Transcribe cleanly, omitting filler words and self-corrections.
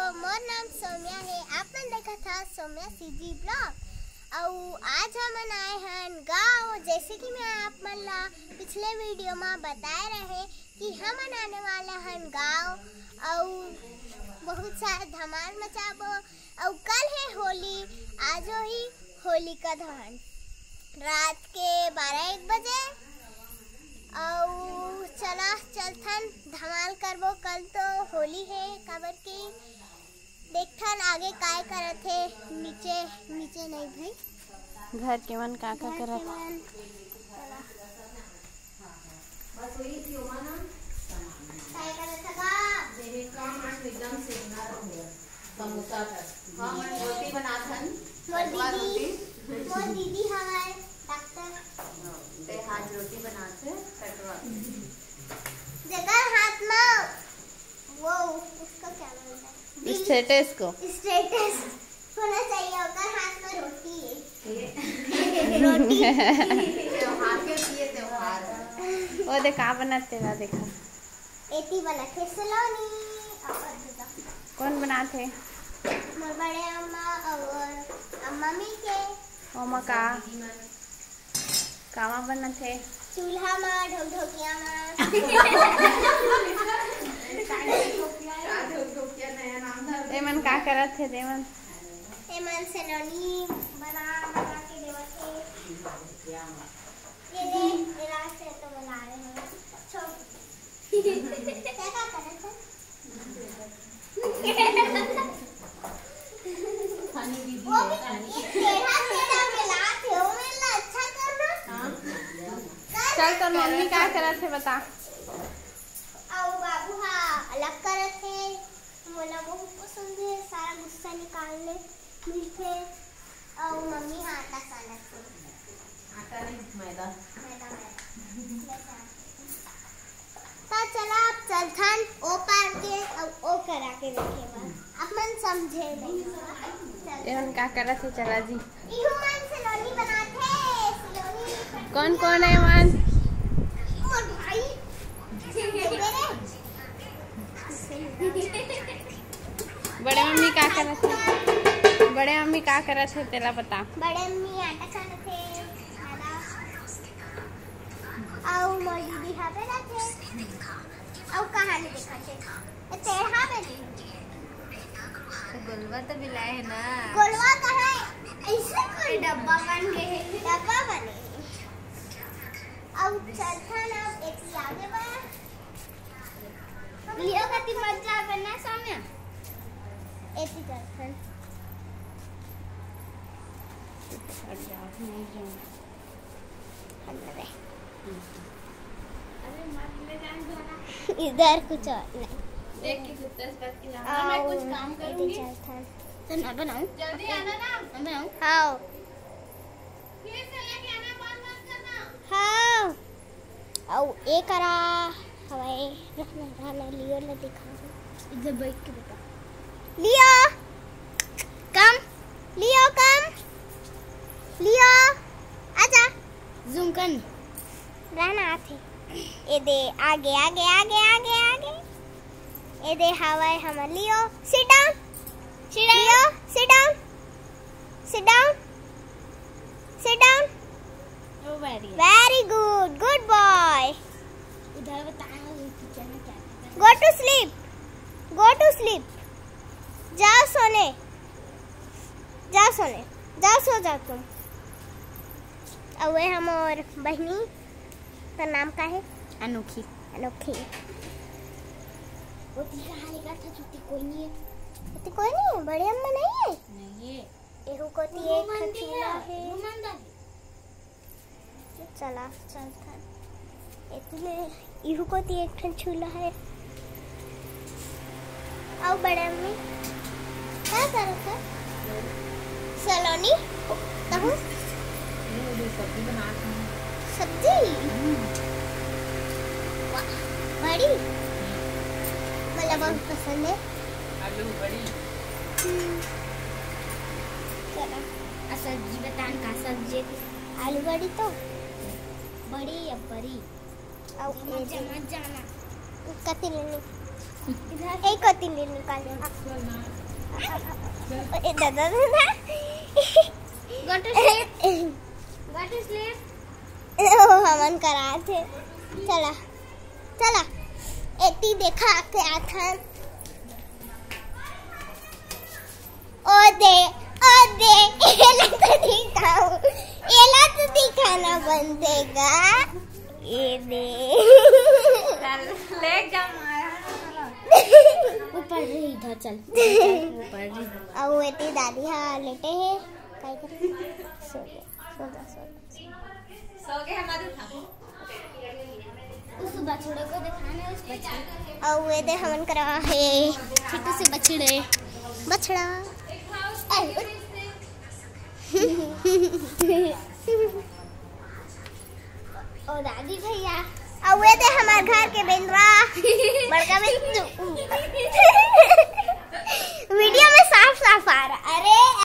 मोर नाम सौम्या है। आपने देखा था सौम्या सीजी ब्लॉग और आज हम आए हैं गाँव। जैसे कि मैं आप मन ला पिछले वीडियो में बताए रहे कि हम आने वाले हैं गाँव और बहुत सारा धमाल मचाबो। और कल है होली, आज ही होली का दहन रात के 12-1 बजे। और चलथन धमाल करबो। कल तो होली है काबर की देखथन आगे काय करत है। नीचे नहीं भाई घर के मन का करत रोटी बनाथन। मोर दीदी हमारे डॉक्टर ते आज रोटी बनाते कटवा जगह हाथ में वो उसका क्या बोलता है, स्टेटस को स्टेटस होना चाहिए। होकर हाथ में रोटी है रोटी त्योहार के लिए त्योहार वो देखा बनाते ला देखा एती वाला सलोनी कौन बनाते मोर बड़े अम्मा और अम्मा मिलके ओमा कामा बनाते चूल्हा में ढोकिया में ते मन का करत थे ते मन सलोनी बना के देवत है। ये देख मेरा से तो बना रहे हैं क्या करत है खानी दीदी वो भी टेढ़ा मिलाते हो मेरा अच्छा करना। चल तो मम्मी का करत थे बता। और बाबू अलग करत है। मोला बहुत पसंद है सारा गुस्सा निकालने मिलते। और मम्मी आटा सानत है। आटा नहीं मैदा तो चला आप चलथन ओ पार के और ओ करा के देखे बस अपन समझे नहीं। ये मन का करत थे चला जी। इहु मन सलोनी बनाते सलोनी कौन कौन है मन और भाई बड़े मम्मी का करत थे बड़े मम्मी का करत थे तेला बता। बड़े मम्मी आटा सानत है और मोर दीदी हाबे रखे और कहानी दिखाते तेरा में गोलवा तो मिलाए है ना। गोलवा कहाँ ऐसे कोई डब्बा बन गए डब्बा बने और चलता ना एक आगे बढ़ा लियो कति मजा बना सामने ऐसी चलता इधर कुछ और नहीं। देख के मैं कुछ काम करूंगी तो ना बनाऊं जल्दी आना ना मैं बनाऊं। हाँ फिर से लेके आना बंद मत करना। हाँ और एक करा हवाई रहना लियो ना दिखा इधर बैठ के बता लियो कम लियो आजा जूम कर रहना आते ए दे आगे ए दे हवाई हम Leo sit down very good boy. उधर बताना किचन में क्या गो टू स्लीप जाओ सोने जाओ सो जाओ तुम। और वे हम और बहनी का नाम का है अनोखी वो कहानी का था छुट्टी कोई नहीं है बड़े अम्मा नहीं है नहीं ये एहू को एक खचूला है। चला चलता इतने इहू को एक खचूला है। और बड़े अम्मी क्या करत है सलोनी कहूँ सब्जी बनाते हैं। सब्जी बड़ी मतलब बहुत पसंद है आलू बड़ी चला सब्जी बतान का सब्जी आलू बड़ी तो बड़ी या बड़ी और मत जाना कति लेनी एक और 3 दिन निकाल देना। दादा हमन करा थे। चला चला एती देखा के आता। ओ दे एला तो दिखाना बनतेगा। ये दे ले जा ऊपर रही इधर चल ऊपर। अब वेटी दादी हाँ लेटे हैं काय करे सो गए हमारे उस बछड़े को दिखाना है। उस बछड़े और वे दे हमन करा है छोटे से बछड़ा और दादी भैया और वे दे हमारे घर के बेंद्रा बड़का में